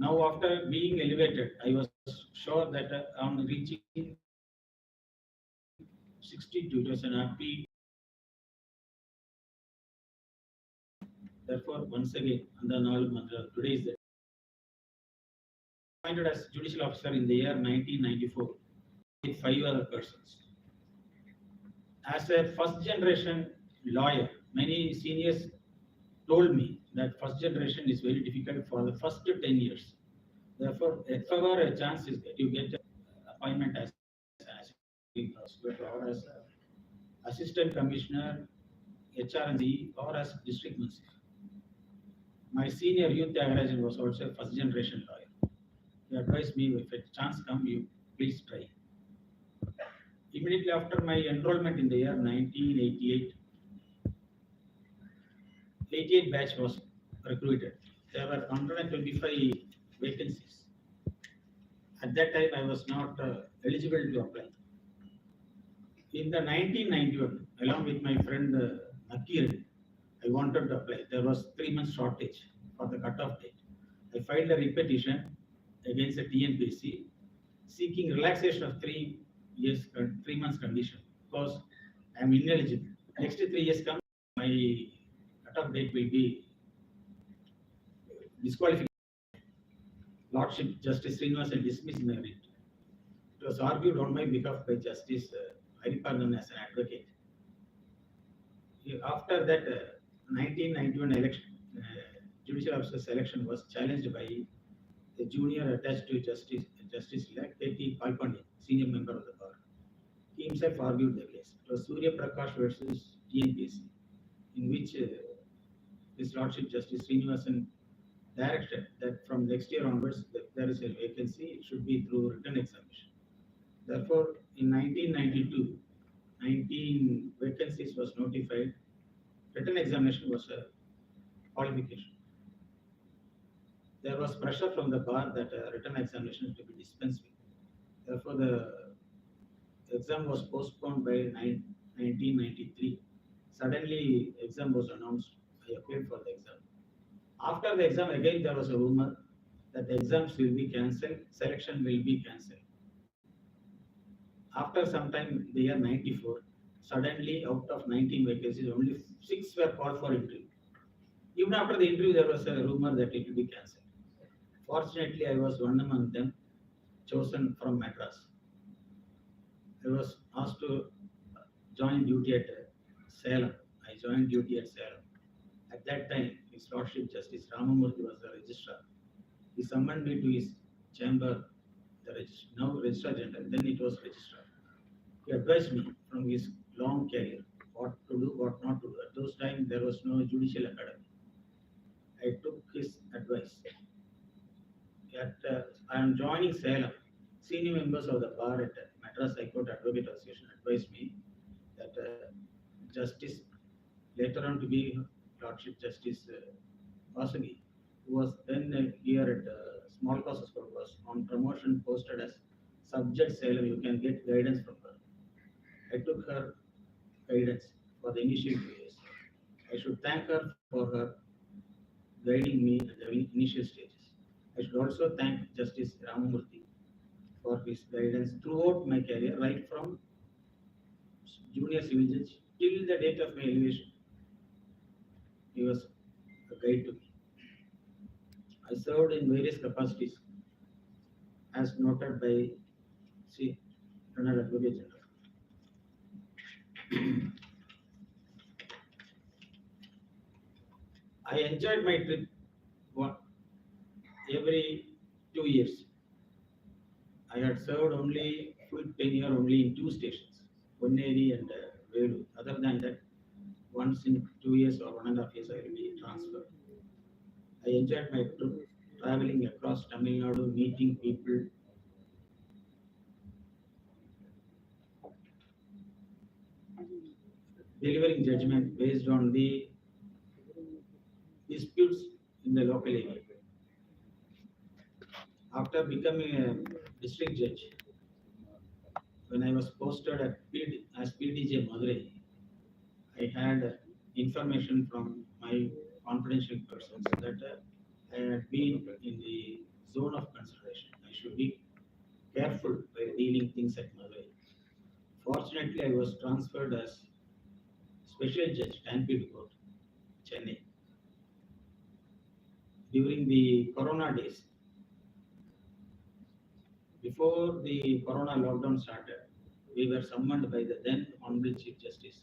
Now, after being elevated, I was sure that on reaching 62, it was an happy. Therefore, once again, today is the appointed as judicial officer in the year 1994 with five other persons. As a first generation lawyer, many seniors told me that first generation is very difficult for the first 10 years. Therefore, if ever a chance is that you get an appointment as assistant prosecutor or as assistant commissioner, HRNC, or as district magistrate. My senior youth Tyagarajan was also a first generation lawyer. He advised me if a chance comes, you please try. Immediately after my enrollment in the year 1988, 88 batch was recruited. There were 125 vacancies. At that time, I was not eligible to apply. In the 1991, along with my friend Nakir, I wanted to apply. There was 3 months shortage for the cutoff date. I filed a repetition against the TNPC seeking relaxation of 3 years, 3 months condition because I am ineligible. Next 3 years come, my cutoff date will be disqualified. Lordship Justice Srinivasan dismissed my writ. It was argued on my behalf by Justice Hariparan as an advocate. After that, 1991 election, judicial officer selection was challenged by the junior attached to Justice elect K.T. Palpandi, senior member of the bar. He himself argued the case. It was Surya Prakash versus TNPC, in which His Lordship Justice Srinivasan directed that from next year onwards, if there is a vacancy, it should be through written examination. Therefore, in 1992, 19 vacancies was notified. Written examination was a qualification. There was pressure from the bar that written examination to be dispensed with. Therefore, the exam was postponed by 1993. Suddenly, exam was announced. I appeared for the exam. After the exam, again there was a rumor that the exams will be cancelled, selection will be cancelled. After some time, the year 94, suddenly out of 19 vacancies, only 6 were called for interview. Even after the interview, there was a rumor that it will be cancelled. Fortunately, I was one among them, chosen from Madras. I was asked to join duty at Salem. I joined duty at Salem. At that time, His Lordship Justice Ramamurthy was the registrar. He summoned me to his chamber, now Registrar General, then it was registrar. He advised me from his long career what to do, what not to do. At those times, there was no judicial academy. I took his advice. I am joining Salem. Senior members of the bar at Madras High Court Advocate Association advised me that Justice, later on to be Lordship Justice Vasagi, who was then here at Small Causes Court, was on promotion posted as Subject Salem. You can get guidance from her. I took her guidance for the initial 2 years. I should thank her for her guiding me at the initial stages. I should also thank Justice Ramamurthy for his guidance throughout my career, right from junior civil judge till the date of my elevation. He was a guide to me. I served in various capacities as noted by Colonel Advocate General. I enjoyed my trip every 2 years. I had served only full tenure only in 2 stations, Ponneri and Velu. Other than that, once in 2 years or 1.5 years, I will be transferred. I enjoyed my trip traveling across Tamil Nadu, meeting people. Delivering judgment based on the disputes in the local area. After becoming a district judge, when I was posted as PDJ Madurai, I had information from my confidential persons that I had been in the zone of consideration. I should be careful while dealing things at Madurai. Fortunately, I was transferred as special judge, Tampere Court, Chennai. During the Corona days, before the Corona lockdown started, we were summoned by the then Honorable Chief Justice,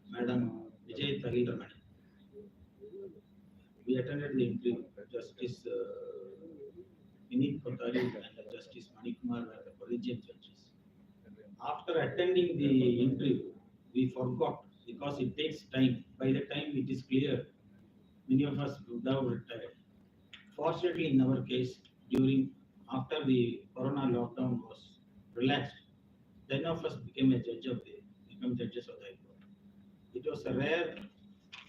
Madam Vijay Thahiramani. We attended the interview. Justice Vineet Kothari and Justice Manikumar were the collegiate judges. After attending the interview, we forgot because it takes time. By the time it is clear, many of us would have retired. Fortunately, in our case, during after the Corona lockdown was relaxed, 10 of us became judges of the High Court. It was a rare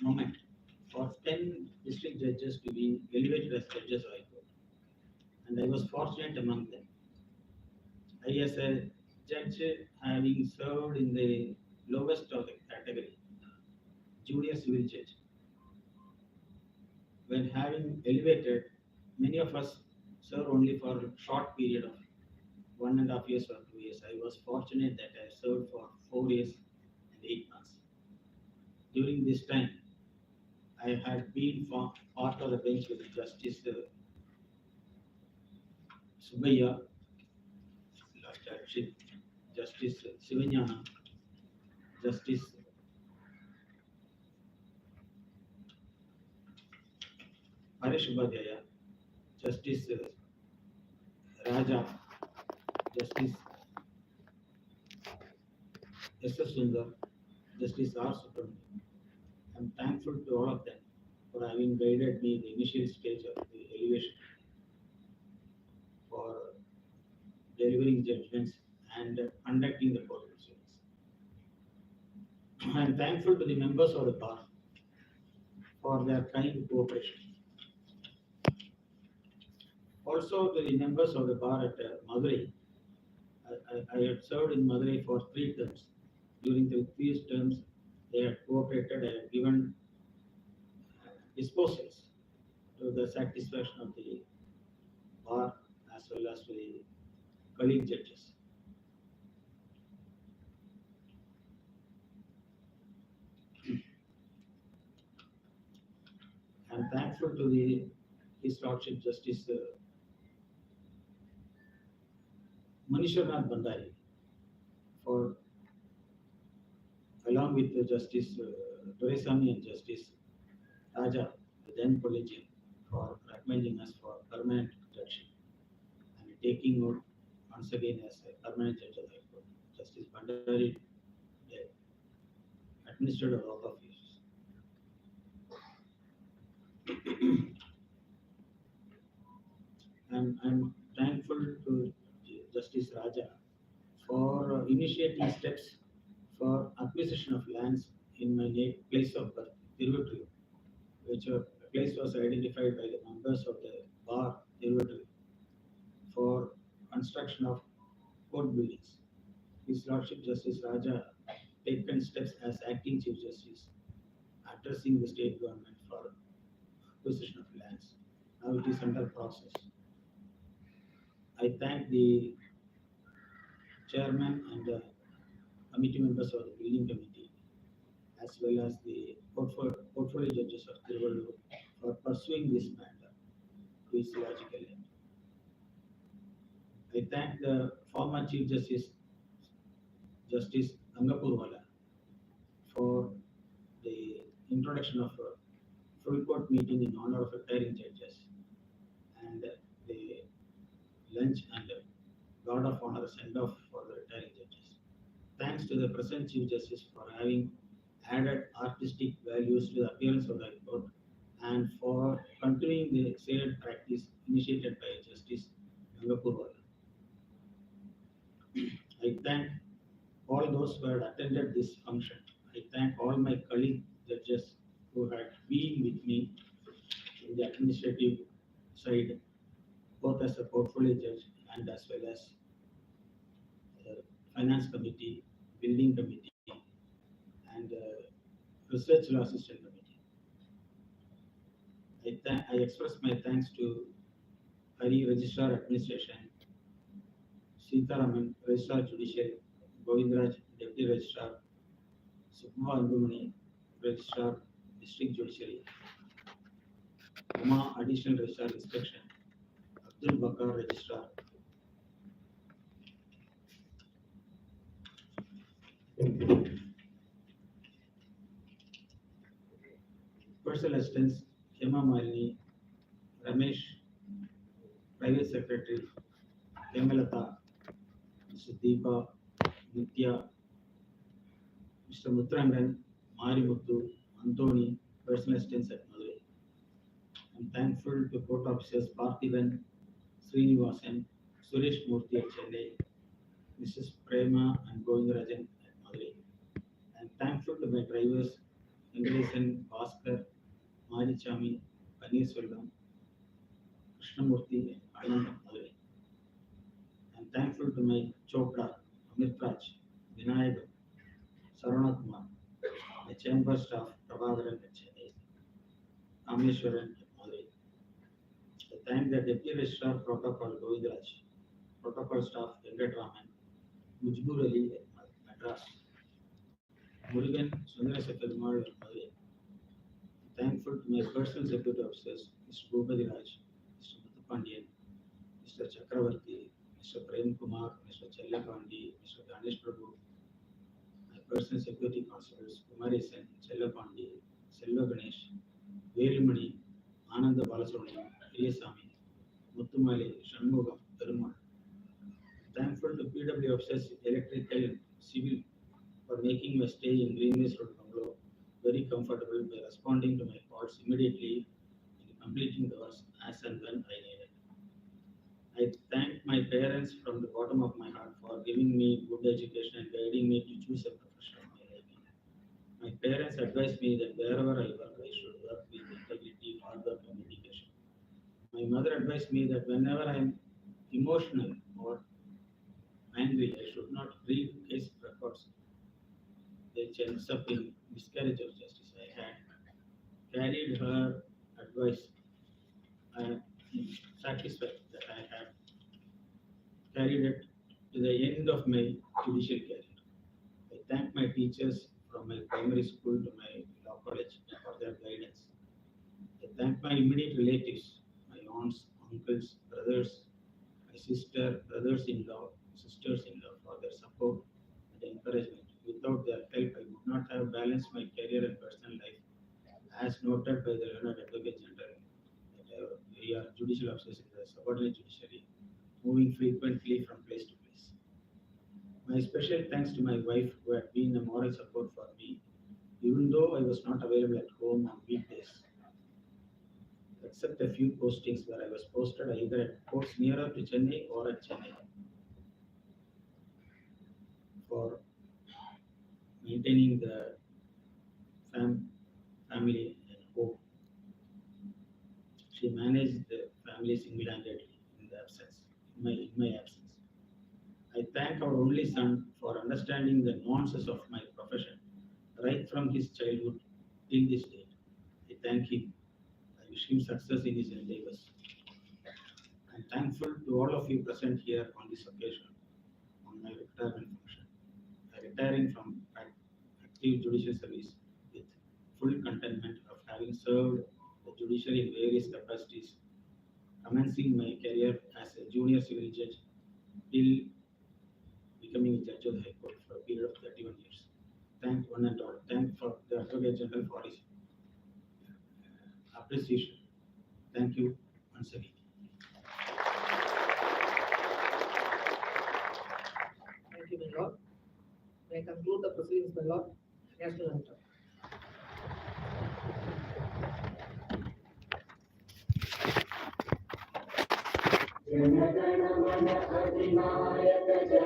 moment for 10 district judges to be elevated as judges of High Court, and I was fortunate among them. I, as a judge, having served in the lowest of the category, junior civil judge, when having elevated, many of us serve only for a short period of 1.5 years or 2 years. I was fortunate that I served for 4 years and 8 months. During this time, I had been part of the bench with Justice Subbayya, Justice Sivanyana, Justice Harish Upadhyaya, Justice Raja, Justice S.S. Sundar, Justice R. Subramanian. I'm thankful to all of them for having guided me in the initial stage of the elevation, for delivering judgments and conducting the court proceedings. I'm thankful to the members of the bar for their kind cooperation. Also to the members of the bar at Madurai. I had served in Madurai for 3 terms. During the 3 terms, they had cooperated. I had given disposals to the satisfaction of the bar as well as to the colleague judges. I'm thankful to His Lordship Justice Manishwarnath Bandari for, along with the Justice Doraisamy and Justice Raja, the then collegian, for recommending us for permanent judgeship and taking note once again as a permanent judge of the High Court. Justice Bandari administered a lot of issues. I'm thankful to Justice Raja for initiating steps for acquisition of lands in my place of birth, Tiruvuttur, which place was identified by the members of the bar, Tiruvuttur, for construction of court buildings. His Lordship Justice Raja taken steps as acting Chief Justice, addressing the state government for acquisition of lands. Now it is under process. I thank the chairman and committee members of the building committee, as well as the portfolio judges of Tiruvallur for pursuing this matter to its logical end. I thank the former Chief Justice, Justice Gangapurwala, for the introduction of a full court meeting in honor of retiring judges and the lunch and guard of honor send off for the retiring judges. Thanks to the present Chief Justice for having added artistic values to the appearance of the High Court and for continuing the shared practice initiated by Justice Gangapurwala. I thank all those who had attended this function. I thank all my colleague judges who had been with me in the administrative side, both as a portfolio judge and as well as finance committee, building committee, and research law assistant committee. I express my thanks to Hari, Registrar Administration, Sitaraman, Registrar Judiciary, Govindraj, Deputy Registrar, Sukma Andumani, Registrar, District Judiciary, Uma, Additional Registrar Inspection, Abdul Bakar, Registrar, Personal Assistants, Hema Malini, Ramesh, Private Secretary, Kemalata, Mr. Deepa, Nitya, Mr. Mutrangan, Marimuthu, Anthony, Personal Assistants at Madurai. I'm thankful to court officers Parthivan, Srinivasan, Suresh Murthy at Chennai, Mrs. Prema and Govindarajan at Madurai. I'm thankful to my drivers, Venkatesan, Bhaskar, Marichami, Paneerselvam, Krishnamurthy, Anand at Madurai. I'm thankful to my Chopra, Amit Raj, Vinayagam, Sarana Kumar, my chamber staff, Prabhakaran at Chennai, Rameshwaran at Madurai. I thank the Deputy Registrar Protocol Govindraj, Protocol staff Venkatraman, Mujbur Ali at Madras, Murugan Sundarasekarumal at Madurai. Thankful to my personal security officers, Mr. Bhupati Raj, Mr. Muthupandian, Mr. Chakravarti, Mr. Prem Kumar, Mr. Chellapandi, Mr. Ganesh Prabhu, my personal security constables, Kumaresan, Chellapandi, Selva Ganesh, Velumani, Ananda Balasubramaniam, Priyasamy, Muttumale, Shanmugam, Perumal. Thankful to PW officers, electrical and civil, for making my stay in Greenways Road, Bangalore very comfortable by responding to my calls immediately and completing the works as and when I needed. I thank my parents from the bottom of my heart for giving me good education and guiding me to choose a profession of my liking. My parents advised me that wherever I work, I should work with integrity, hard work, and dedication. My mother advised me that whenever I am emotional or angry, I should not read case records which ends up in miscarriage of justice. I had carried her advice. I am satisfied that I have carried it to the end of my judicial career. I thank my teachers from my primary school to my law college for their guidance. I thank my immediate relatives, my aunts, uncles, brothers, my sister, brothers-in-law, sisters-in-law for their support and encouragement. Without their help, I would not have balanced my career and personal life, as noted by the Learned Advocate General. That we are judicial officers in the subordinate judiciary, moving frequently from place to place. My special thanks to my wife, who had been a moral support for me, even though I was not available at home on weekdays, except a few postings where I was posted either at courts nearer to Chennai or at Chennai for maintaining the family and home. She managed the family single-handedly in my absence. I thank our only son for understanding the nuances of my profession right from his childhood till this date. I thank him. I wish him success in his endeavors. I'm thankful to all of you present here on this occasion on my retirement function. I'm retiring from active judicial service with full contentment of having served the judiciary in various capacities, commencing my career as a junior civil judge till becoming a judge of the High Court for a period of 31 years. Thank one and all. Thank for the Advocate General for his appreciation. Thank you once again. Thank you, my lord. May I conclude the proceedings, my lord? National Anthem. जनगण मन अधिनायक जय